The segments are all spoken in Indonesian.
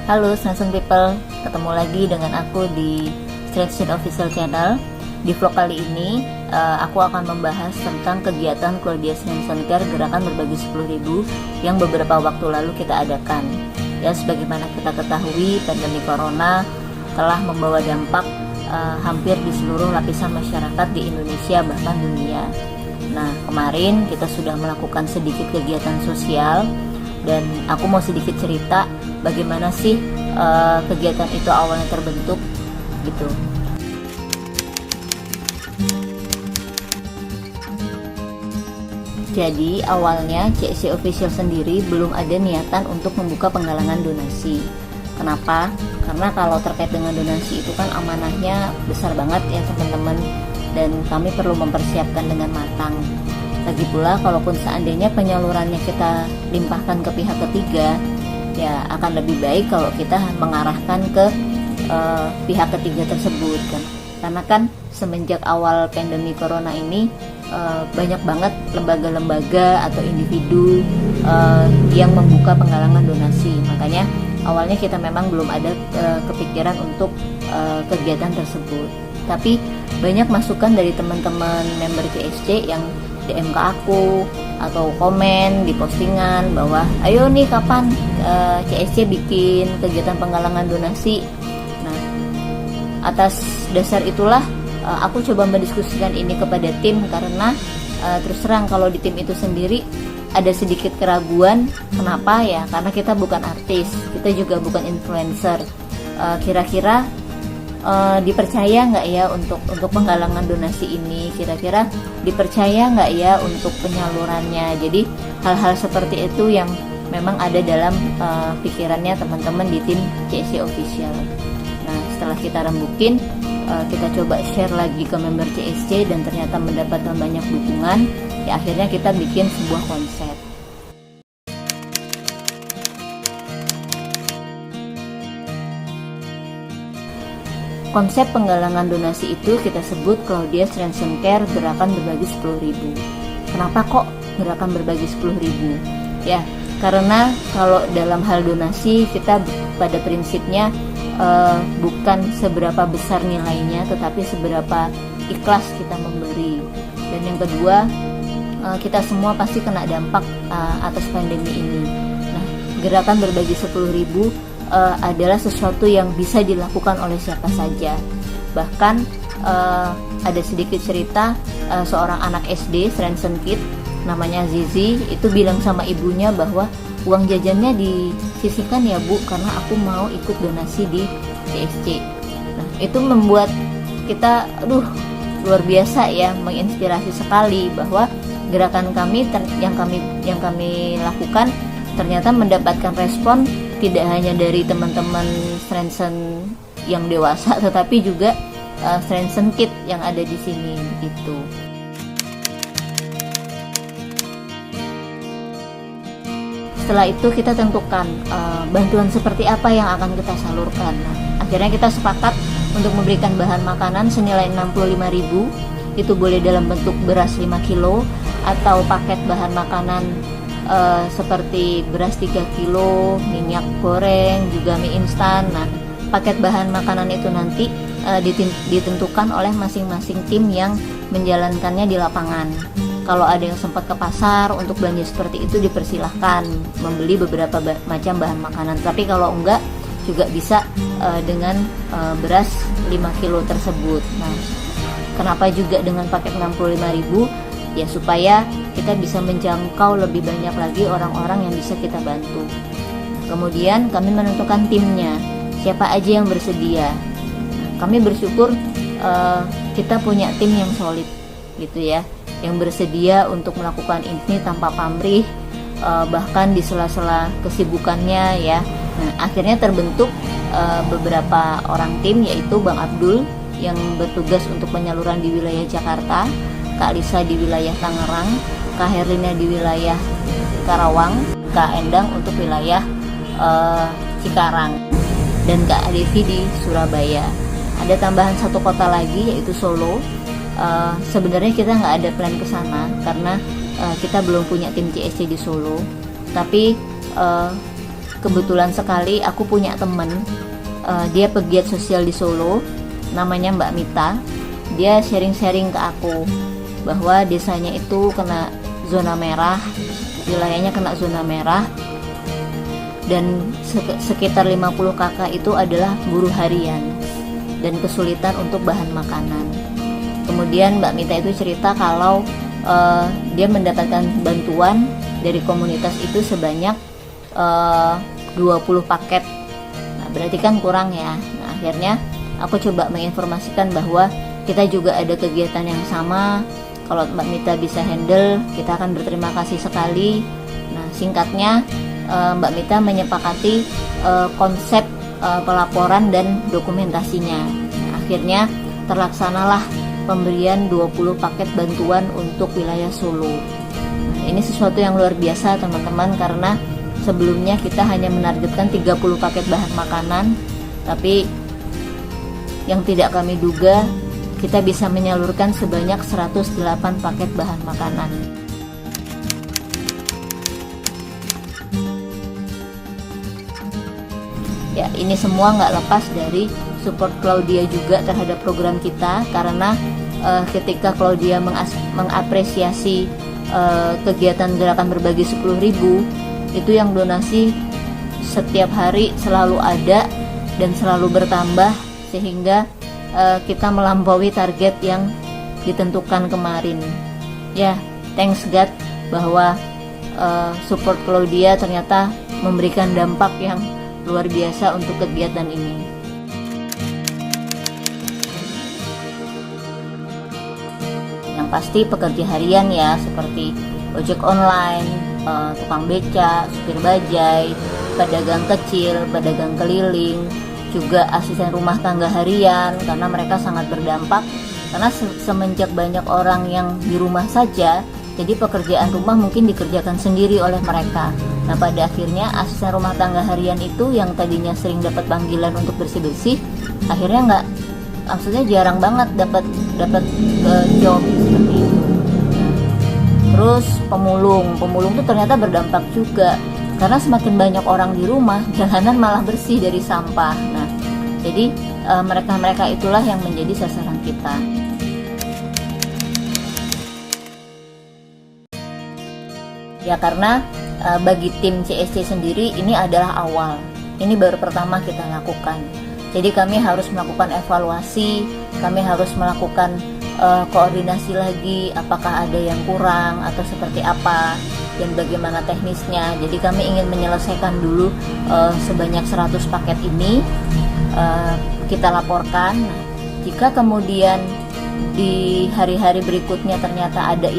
Halo Snazon People, ketemu lagi dengan aku di Snazon Official Channel. Di vlog kali ini aku akan membahas tentang kegiatan Claudia Snazon Care Gerakan Berbagi 10.000 yang beberapa waktu lalu kita adakan. Ya, sebagaimana kita ketahui, pandemi Corona telah membawa dampak hampir di seluruh lapisan masyarakat di Indonesia bahkan dunia. Nah, kemarin kita sudah melakukan sedikit kegiatan sosial dan aku mau sedikit cerita bagaimana sih kegiatan itu awalnya terbentuk gitu. Jadi awalnya CSC Official sendiri belum ada niatan untuk membuka penggalangan donasi. Kenapa? Karena kalau terkait dengan donasi itu kan amanahnya besar banget ya teman-teman, dan kami perlu mempersiapkan dengan matang. Lagi pula kalaupun seandainya penyalurannya kita limpahkan ke pihak ketiga, ya akan lebih baik kalau kita mengarahkan ke pihak ketiga tersebut kan. Karena kan semenjak awal pandemi Corona ini banyak banget lembaga-lembaga atau individu yang membuka penggalangan donasi. Makanya awalnya kita memang belum ada kepikiran untuk kegiatan tersebut. Tapi banyak masukan dari teman-teman member CSC yang DM ke aku atau komen di postingan bahwa ayo nih kapan CSC bikin kegiatan penggalangan donasi. Nah, atas dasar itulah aku coba mendiskusikan ini kepada tim, karena terus terang kalau di tim itu sendiri ada sedikit keraguan. Kenapa ya? Karena kita bukan artis, kita juga bukan influencer. Kira-kira dipercaya nggak ya untuk penggalangan donasi ini, kira-kira dipercaya nggak ya untuk penyalurannya. Jadi hal-hal seperti itu yang memang ada dalam pikirannya teman-teman di tim CSC Official. Nah, setelah kita rembukin, kita coba share lagi ke member CSC dan ternyata mendapatkan banyak dukungan. Ya akhirnya kita bikin sebuah konsep. Konsep penggalangan donasi itu kita sebut Claudia Snazon Care Gerakan Berbagi 10.000. Kenapa kok Gerakan Berbagi 10.000? Ya, karena kalau dalam hal donasi kita pada prinsipnya bukan seberapa besar nilainya, tetapi seberapa ikhlas kita memberi. Dan yang kedua, kita semua pasti kena dampak atas pandemi ini. Nah, Gerakan Berbagi 10.000 adalah sesuatu yang bisa dilakukan oleh siapa saja. Bahkan ada sedikit cerita seorang anak SD, Snazon Kid, namanya Zizi, itu bilang sama ibunya bahwa uang jajannya disisihkan ya Bu, karena aku mau ikut donasi di CSC. Nah, itu membuat kita luar biasa ya, menginspirasi sekali bahwa gerakan kami yang kami lakukan ternyata mendapatkan respon tidak hanya dari teman-teman Snazon yang dewasa, tetapi juga Snazon Kid yang ada di sini gitu. Setelah itu kita tentukan bantuan seperti apa yang akan kita salurkan. Nah, akhirnya kita sepakat untuk memberikan bahan makanan senilai 65.000. Itu boleh dalam bentuk beras 5 kilo atau paket bahan makanan seperti beras 3 kilo, minyak goreng, juga mie instan. Nah, paket bahan makanan itu nanti ditentukan oleh masing-masing tim yang menjalankannya di lapangan. Kalau ada yang sempat ke pasar untuk belanja seperti itu, dipersilahkan membeli beberapa macam bahan makanan. Tapi kalau enggak, juga bisa dengan beras 5 kilo tersebut. Nah, kenapa juga dengan paket 65.000? Ya supaya kita bisa menjangkau lebih banyak lagi orang-orang yang bisa kita bantu. Kemudian kami menentukan timnya, siapa aja yang bersedia. Kami bersyukur kita punya tim yang solid gitu ya, yang bersedia untuk melakukan ini tanpa pamrih, bahkan di sela-sela kesibukannya ya. Nah, akhirnya terbentuk beberapa orang tim, yaitu Bang Abdul yang bertugas untuk penyaluran di wilayah Jakarta, Kak Lisa di wilayah Tangerang, Kak Herlina di wilayah Karawang, Kak Endang untuk wilayah Cikarang, dan Kak Devi di Surabaya. Ada tambahan satu kota lagi yaitu Solo. Sebenarnya kita nggak ada plan ke sana karena kita belum punya tim CSC di Solo, tapi kebetulan sekali aku punya temen, dia pegiat sosial di Solo, namanya Mbak Mita. Dia sharing-sharing ke aku bahwa desanya itu kena zona merah, wilayahnya kena zona merah, dan sekitar 50 kakak itu adalah buruh harian dan kesulitan untuk bahan makanan. Kemudian Mbak Mita itu cerita kalau dia mendapatkan bantuan dari komunitas itu sebanyak 20 paket. Nah, berarti kan kurang ya. Nah, akhirnya aku coba menginformasikan bahwa kita juga ada kegiatan yang sama. Kalau Mbak Mita bisa handle, kita akan berterima kasih sekali. Nah, singkatnya Mbak Mita menyepakati konsep pelaporan dan dokumentasinya. Nah, akhirnya terlaksanalah pemberian 20 paket bantuan untuk wilayah Solo. Nah, ini sesuatu yang luar biasa teman-teman, karena sebelumnya kita hanya menargetkan 30 paket bahan makanan, tapi yang tidak kami duga kita bisa menyalurkan sebanyak 108 paket bahan makanan. Ya, ini semua nggak lepas dari support Claudia juga terhadap program kita, karena ketika Claudia mengapresiasi kegiatan gerakan berbagi 10.000, itu yang donasi setiap hari selalu ada dan selalu bertambah, sehingga kita melampaui target yang ditentukan kemarin. Ya, thanks God bahwa support Claudia ternyata memberikan dampak yang luar biasa untuk kegiatan ini. Yang pasti pekerja harian ya, seperti ojek online, tukang beca, supir bajai, pedagang kecil, pedagang keliling, juga asisten rumah tangga harian, karena mereka sangat berdampak. Karena semenjak banyak orang yang di rumah saja, jadi pekerjaan rumah mungkin dikerjakan sendiri oleh mereka. Nah, pada akhirnya asisten rumah tangga harian itu yang tadinya sering dapat panggilan untuk bersih-bersih, akhirnya maksudnya jarang banget dapat job seperti itu. Terus pemulung tuh ternyata berdampak juga, karena semakin banyak orang di rumah, jalanan malah bersih dari sampah. Nah, jadi mereka-mereka itulah yang menjadi sasaran kita. Ya, karena bagi tim CSC sendiri ini adalah awal. Ini baru pertama kita lakukan. Jadi kami harus melakukan evaluasi, kami harus melakukan koordinasi lagi, apakah ada yang kurang atau seperti apa, dan bagaimana teknisnya. Jadi kami ingin menyelesaikan dulu sebanyak 100 paket ini, kita laporkan. Nah, jika kemudian di hari-hari berikutnya ternyata ada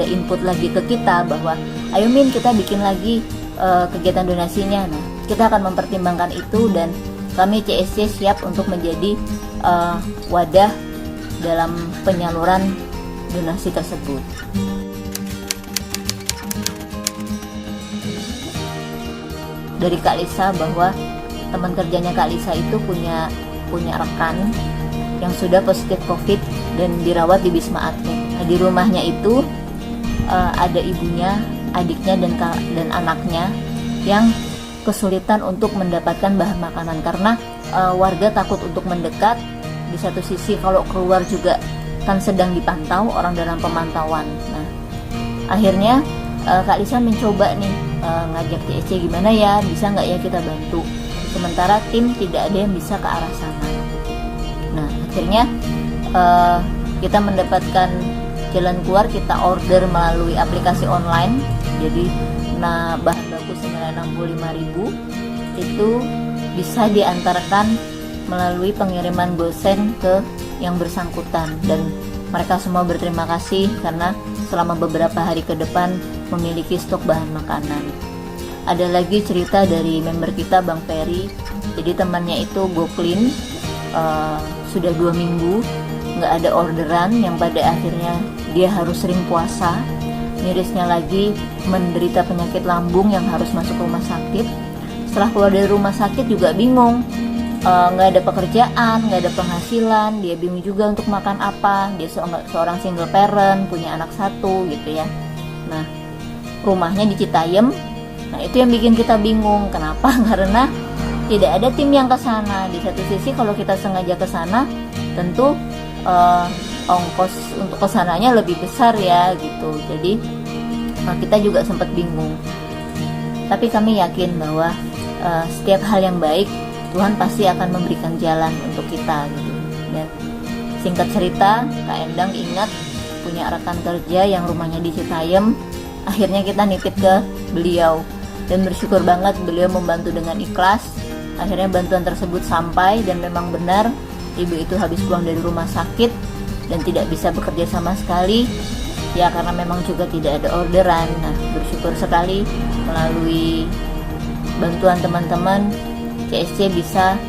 input lagi ke kita bahwa ayo Min, kita bikin lagi kegiatan donasinya. Nah, kita akan mempertimbangkan itu, dan kami CSC siap untuk menjadi wadah dalam penyaluran donasi tersebut. Dari Kak Lisa, bahwa teman kerjanya Kak Lisa itu punya rekan yang sudah positif COVID dan dirawat di Wisma Atlet. Nah, di rumahnya itu ada ibunya, adiknya, dan anaknya yang kesulitan untuk mendapatkan bahan makanan karena warga takut untuk mendekat. Di satu sisi kalau keluar juga kan sedang dipantau, orang dalam pemantauan. Nah, akhirnya Kak Lisa mencoba nih ngajak CSC, gimana ya, bisa nggak ya kita bantu. Sementara tim tidak ada yang bisa ke arah sana. Nah, akhirnya kita mendapatkan jalan keluar, kita order melalui aplikasi online. Jadi bahan baku senilai 65.000 itu bisa diantarkan melalui pengiriman gosen ke yang bersangkutan, dan mereka semua berterima kasih karena selama beberapa hari ke depan memiliki stok bahan makanan. Ada lagi cerita dari member kita, Bang Ferry. Jadi temannya itu go clean, sudah 2 minggu nggak ada orderan, yang pada akhirnya dia harus sering puasa. Mirisnya lagi menderita penyakit lambung yang harus masuk rumah sakit. Setelah keluar dari rumah sakit juga bingung, nggak ada pekerjaan, nggak ada penghasilan, dia bingung juga untuk makan apa. Dia seorang single parent, punya anak 1 gitu ya. Nah, rumahnya di Citayam, Nah itu yang bikin kita bingung. Kenapa? Karena tidak ada tim yang ke sana. Di satu sisi kalau kita sengaja ke sana, tentu ongkos untuk kesananya lebih besar ya gitu. Jadi kita juga sempat bingung. Tapi kami yakin bahwa setiap hal yang baik Tuhan pasti akan memberikan jalan untuk kita gitu. Dan singkat cerita, Kak Endang ingat punya rekan kerja yang rumahnya di Citayam. Akhirnya kita nitip ke beliau dan bersyukur banget beliau membantu dengan ikhlas. Akhirnya bantuan tersebut sampai dan memang benar ibu itu habis pulang dari rumah sakit dan tidak bisa bekerja sama sekali ya, karena memang juga tidak ada orderan. Nah bersyukur sekali melalui bantuan teman-teman CSC bisa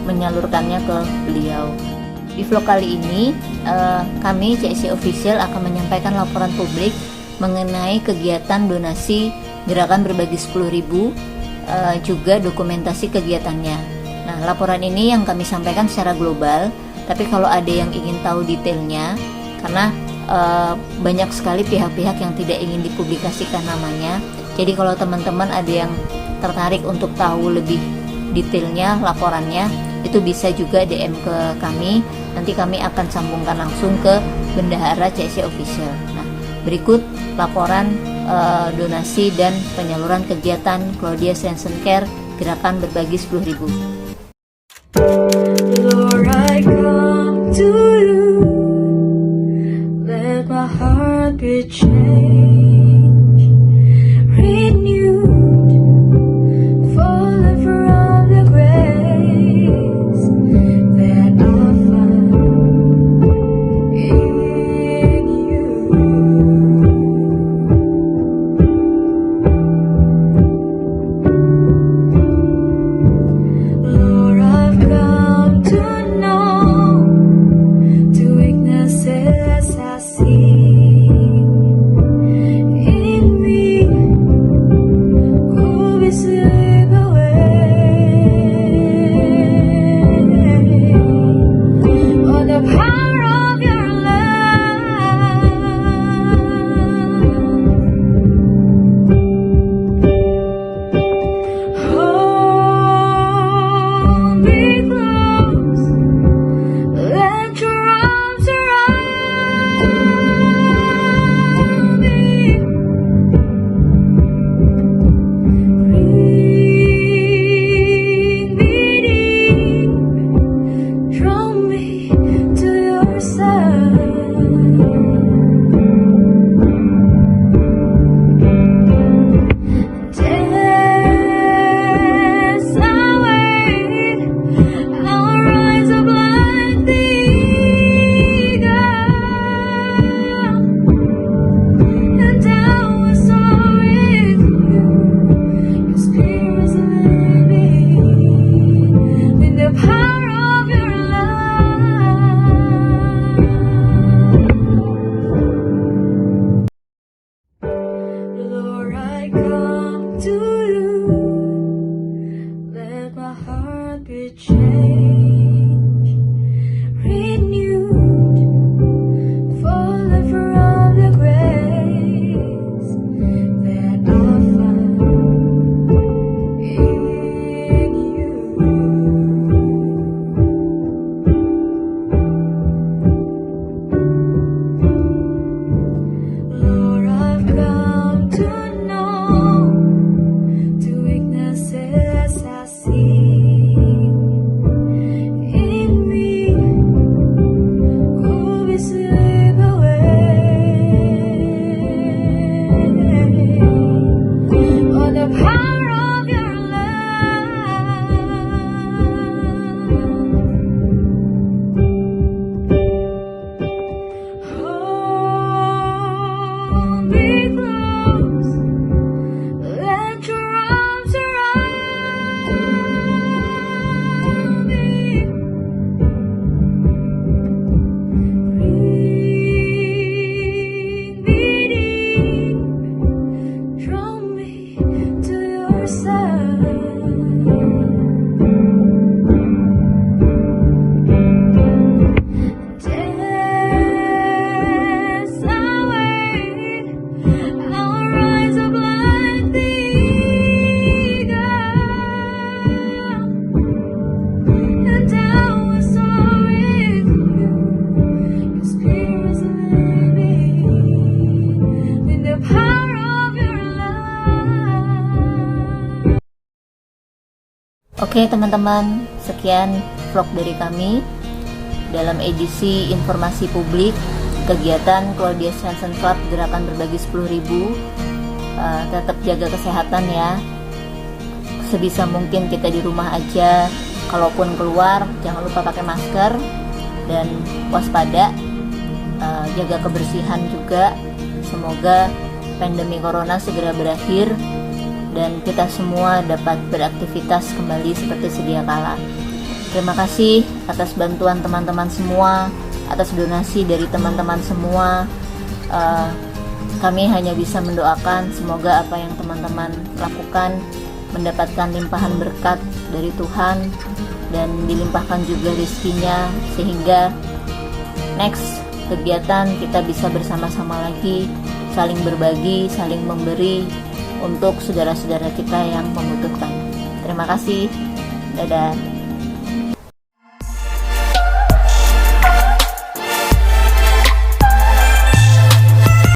menyalurkannya ke beliau. Di vlog kali ini kami CSC Official akan menyampaikan laporan publik mengenai kegiatan donasi gerakan berbagi 10.000, juga dokumentasi kegiatannya. Nah laporan ini yang kami sampaikan secara global, tapi kalau ada yang ingin tahu detailnya, karena banyak sekali pihak-pihak yang tidak ingin dipublikasikan namanya, jadi kalau teman-teman ada yang tertarik untuk tahu lebih detailnya laporannya, itu bisa juga DM ke kami. Nanti kami akan sambungkan langsung ke Bendahara CSC Official. Nah berikut laporan donasi dan penyaluran kegiatan Claudia Sensen Care gerakan berbagi 10.000. Lord, I come to you, let my heart be changed, renewed, falling from the grace that I found in you. Lord, I've come to know the weaknesses I see in me, who is slip away on the power of your love. Hold me close, let your arms around me. Bring me deep, draw me to your side. As I wait, I'll rise up like the eagle, and I will soar with you. Your spirit is living in the power of your love. Lord, I come to you, let my heart be changed, renewed, falling from the grace that I found in you. Lord, I've come to know the weaknesses I see in me, who will slip away on the power of your love. Hold me close, let your arms around me. Bring me deep, draw me to your side. As I wait, I'll rise up like the Oke teman-teman, sekian vlog dari kami dalam edisi informasi publik kegiatan Claudius Hansen Club Gerakan Berbagi 10.000. Tetap jaga kesehatan ya, sebisa mungkin kita di rumah aja, kalaupun keluar jangan lupa pakai masker dan waspada, jaga kebersihan juga. Semoga pandemi corona segera berakhir dan kita semua dapat beraktivitas kembali seperti sedia kala. Terima kasih atas bantuan teman-teman semua, atas donasi dari teman-teman semua. Kami hanya bisa mendoakan semoga apa yang teman-teman lakukan mendapatkan limpahan berkat dari Tuhan dan dilimpahkan juga rezekinya, sehingga next kegiatan kita bisa bersama-sama lagi, saling berbagi, saling memberi untuk saudara-saudara kita yang membutuhkan. Terima kasih. Dadah.